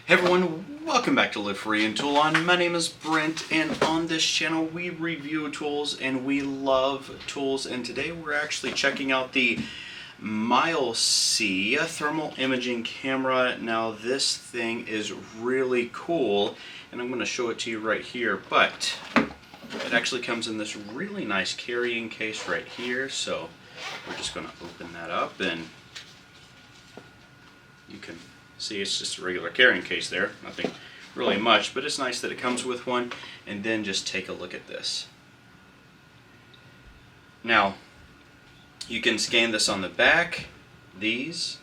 Hey everyone, welcome back to Live Free and Tool On. My name is Brent, and on this channel we review tools and we love tools. And today we're actually checking out the Mileseey thermal imaging camera. Now this thing is really cool, and I'm going to show it to you right here. But it actually comes in this really nice carrying case right here. So we're just going to open that up, and you can see it's just a regular carrying case there, nothing really much, but it's nice that it comes with one. And then just take a look at this. Now, you can scan this on the back, these.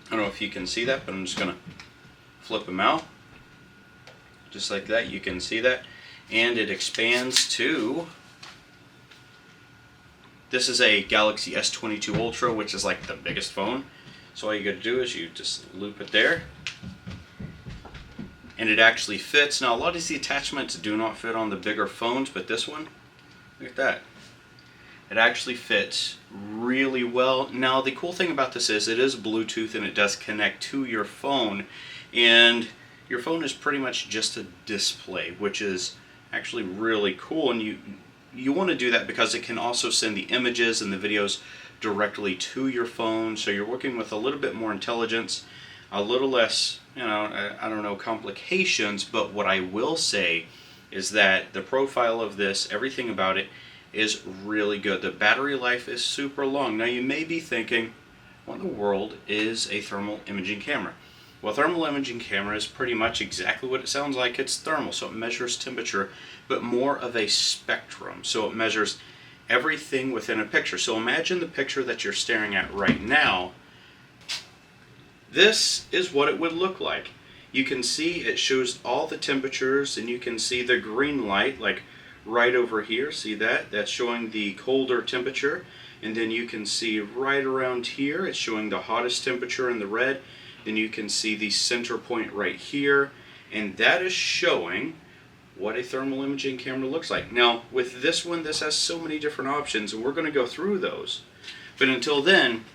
I don't know if you can see that, but I'm just going to flip them out. Just like that, you can see that. And it expands to, this is a Galaxy S22 Ultra, which is like the biggest phone. So all you got to do is you just loop it there, and it actually fits. Now a lot of these attachments do not fit on the bigger phones, but this one, look at that. It actually fits really well. Now the cool thing about this is it is Bluetooth and it does connect to your phone, and your phone is pretty much just a display, which is actually really cool. And you want to do that because it can also send the images and the videos directly to your phone, so you're working with a little bit more intelligence, a little less, I don't know, complications. But what I will say is that the profile of this, everything about it, is really good. The battery life is super long. Now you may be thinking, what in the world is a thermal imaging camera? Well, thermal imaging camera is pretty much exactly what it sounds like. It's thermal, so it measures temperature, but more of a spectrum. So it measures everything within a picture. So imagine the picture that you're staring at right now. This is what it would look like. You can see it shows all the temperatures, and you can see the green light like right over here. See that? That's showing the colder temperature. And then you can see right around here it's showing the hottest temperature in the red. Then you can see the center point right here, and that is showing what a thermal imaging camera looks like. Now with this one, this has so many different options, and we're going to go through those. But until then,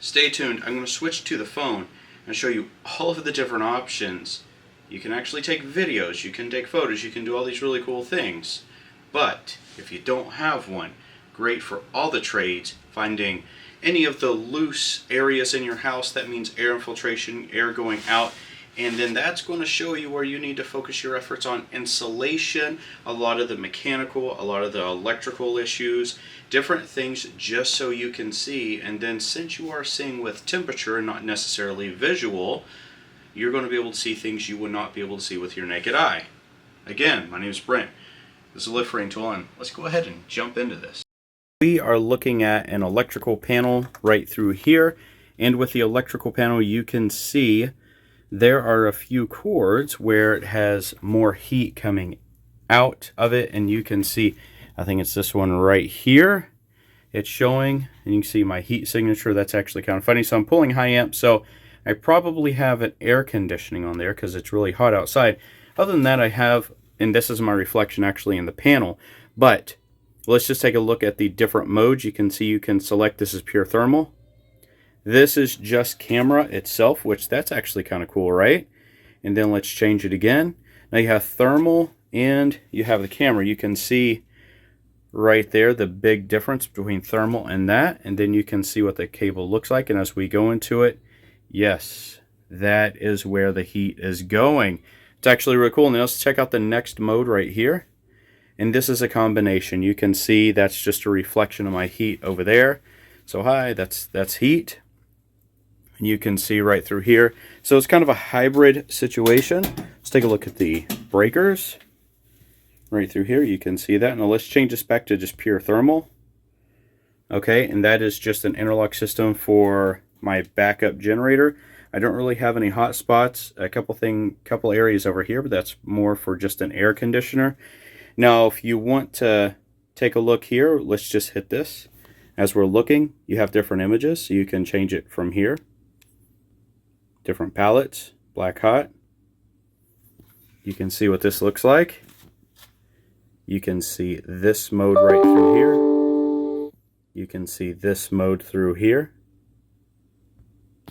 stay tuned. I'm going to switch to the phone and show you all of the different options. You can actually take videos, you can take photos, you can do all these really cool things. But if you don't have one, great for all the trades, finding any of the loose areas in your house. That means air infiltration, air going out. And then that's going to show you where you need to focus your efforts on insulation, a lot of the mechanical, a lot of the electrical issues, different things, just so you can see. And then since you are seeing with temperature and not necessarily visual, you're going to be able to see things you would not be able to see with your naked eye. Again, my name is Brent. This is Live Free and Tool On. Let's go ahead and jump into this. We are looking at an electrical panel right through here. And with the electrical panel, you can see there are a few cords where it has more heat coming out of it, and you can see, I think it's this one right here, it's showing, and you can see my heat signature. That's actually kind of funny. So I'm pulling high amp, so I probably have an air conditioning on there because it's really hot outside. Other than that, I have, and this is my reflection actually in the panel, but let's just take a look at the different modes. You can see you can select, this is pure thermal. This is just camera itself, which that's actually kind of cool, right? And then let's change it again. Now you have thermal and you have the camera. You can see right there the big difference between thermal and that. And then you can see what the cable looks like. And as we go into it, yes, that is where the heat is going. It's actually really cool. Now let's check out the next mode right here. And this is a combination. You can see that's just a reflection of my heat over there. So hi, that's heat. And you can see right through here. So it's kind of a hybrid situation. Let's take a look at the breakers. Right through here, you can see that. Now let's change this back to just pure thermal. Okay, and that is just an interlock system for my backup generator. I don't really have any hot spots. A couple areas over here, but that's more for just an air conditioner. Now, if you want to take a look here, let's just hit this. As we're looking, you have different images, so you can change it from here. Different palettes, black hot. You can see what this looks like. You can see this mode right through here. You can see this mode through here.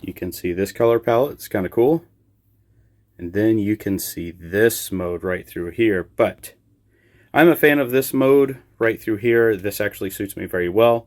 You can see this color palette. It's kind of cool. And then you can see this mode right through here. But I'm a fan of this mode right through here. This actually suits me very well.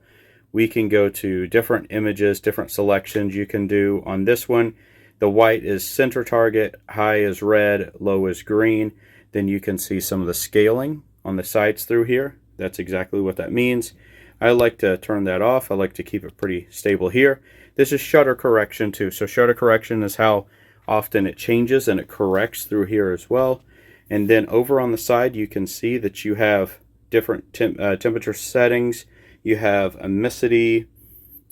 We can go to different images, different selections you can do on this one. The white is center target, high is red, low is green. Then you can see some of the scaling on the sides through here. That's exactly what that means. I like to turn that off. I like to keep it pretty stable here. This is shutter correction too. So shutter correction is how often it changes, and it corrects through here as well. And then over on the side you can see that you have different temperature settings. You have emissivity,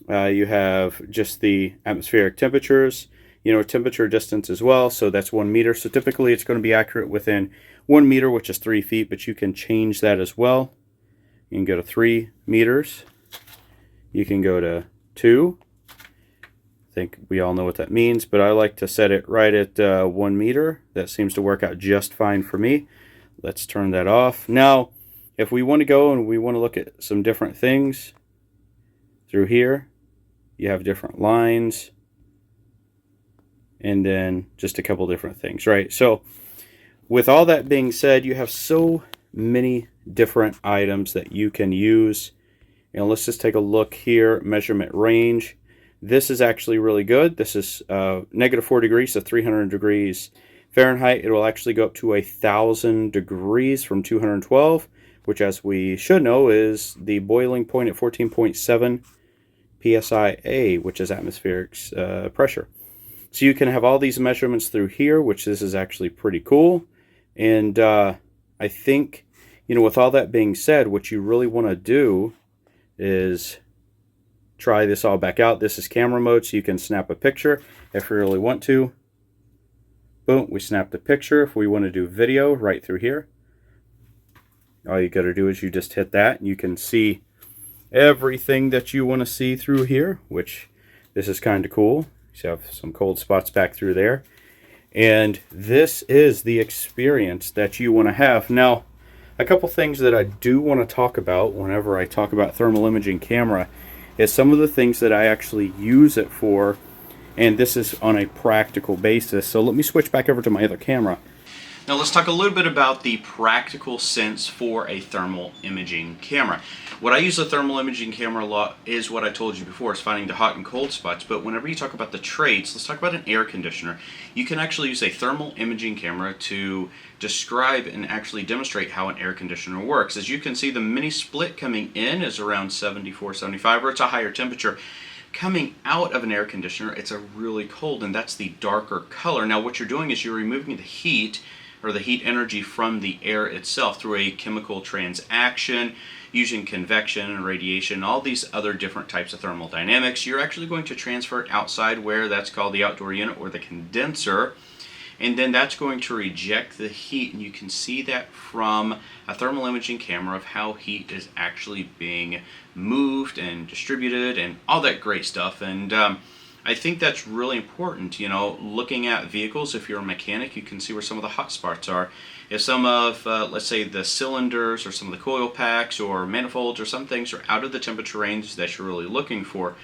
you have just the atmospheric temperatures, temperature distance as well. So that's 1 meter. So typically it's going to be accurate within 1 meter, which is 3 feet, but you can change that as well. You can go to 3 meters. You can go to 2. I think we all know what that means, but I like to set it right at 1 meter. That seems to work out just fine for me. Let's turn that off. Now, if we want to go and we want to look at some different things through here, you have different lines and then just a couple different things, right? So with all that being said, you have so many different items that you can use. And let's just take a look here. Measurement range. This is actually really good. This is -4 degrees to 300 degrees Fahrenheit. It will actually go up to 1,000 degrees from 212, which, as we should know, is the boiling point at 14.7 psi, which is atmospheric pressure. So you can have all these measurements through here, which this is actually pretty cool. And I think, with all that being said, what you really want to do is try this all back out. This is camera mode, so you can snap a picture if you really want to. Boom, we snapped a picture. If we want to do video, right through here, all you got to do is you just hit that, and you can see everything that you want to see through here, which this is kind of cool. You have some cold spots back through there. And this is the experience that you want to have. Now, a couple things that I do want to talk about whenever I talk about thermal imaging camera is some of the things that I actually use it for, and this is on a practical basis. So let me switch back over to my other camera. Now let's talk a little bit about the practical sense for a thermal imaging camera. What I use a thermal imaging camera a lot is what I told you before, is finding the hot and cold spots. But whenever you talk about the traits, let's talk about an air conditioner. You can actually use a thermal imaging camera to describe and actually demonstrate how an air conditioner works. As you can see, the mini split coming in is around 74, 75, or it's a higher temperature. Coming out of an air conditioner, it's a really cold, and that's the darker color. Now what you're doing is you're removing the heat, or the heat energy, from the air itself through a chemical transaction, using convection and radiation, all these other different types of thermal dynamics. You're actually going to transfer it outside, where that's called the outdoor unit or the condenser, and then that's going to reject the heat, and you can see that from a thermal imaging camera of how heat is actually being moved and distributed and all that great stuff. And I think that's really important. Looking at vehicles, if you're a mechanic, you can see where some of the hot spots are. If some of, let's say, the cylinders or some of the coil packs or manifolds or some things are out of the temperature range that you're really looking for,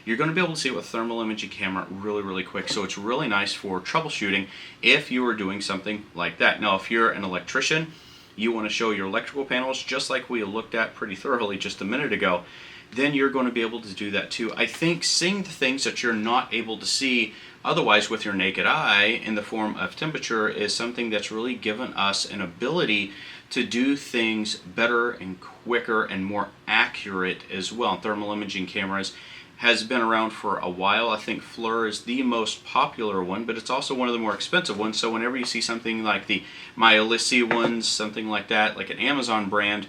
you're going to be able to see it with a thermal imaging camera really, really quick. So it's really nice for troubleshooting if you are doing something like that. Now, if you're an electrician, you want to show your electrical panels, just like we looked at pretty thoroughly just a minute ago, then you're going to be able to do that too. I think seeing the things that you're not able to see otherwise with your naked eye in the form of temperature is something that's really given us an ability to do things better and quicker and more accurate as well. Thermal imaging cameras has been around for a while. I think FLIR is the most popular one, but it's also one of the more expensive ones. So whenever you see something like the Mileseey ones, something like that, like an Amazon brand,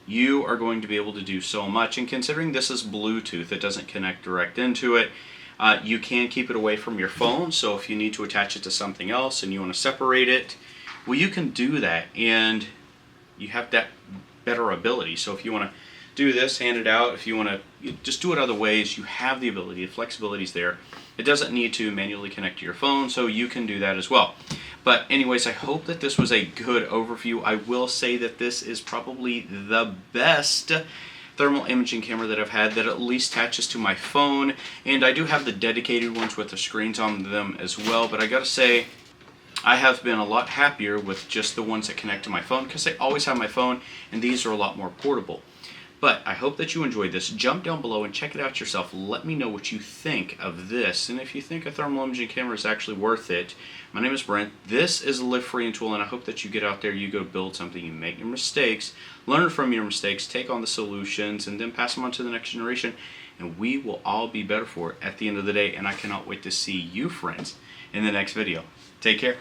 you are going to be able to do so much. And considering this is Bluetooth, it doesn't connect direct into it. You can keep it away from your phone, so if you need to attach it to something else and you want to separate it, well, you can do that, and you have that better ability. So if you want to do this, hand it out, if you want to just do it other ways, you have the ability. The flexibility is there. It doesn't need to manually connect to your phone, so you can do that as well. But anyways, I hope that this was a good overview. I will say that this is probably the best thermal imaging camera that I've had that at least attaches to my phone, and I do have the dedicated ones with the screens on them as well. But I gotta say, I have been a lot happier with just the ones that connect to my phone because I always have my phone, and these are a lot more portable. But I hope that you enjoyed this. Jump down below and check it out yourself. Let me know what you think of this, and if you think a thermal imaging camera is actually worth it. My name is Brent. This is a Live Free tool, and I hope that you get out there, you go build something, you make your mistakes, learn from your mistakes, take on the solutions, and then pass them on to the next generation, and we will all be better for it at the end of the day. And I cannot wait to see you, friends, in the next video. Take care.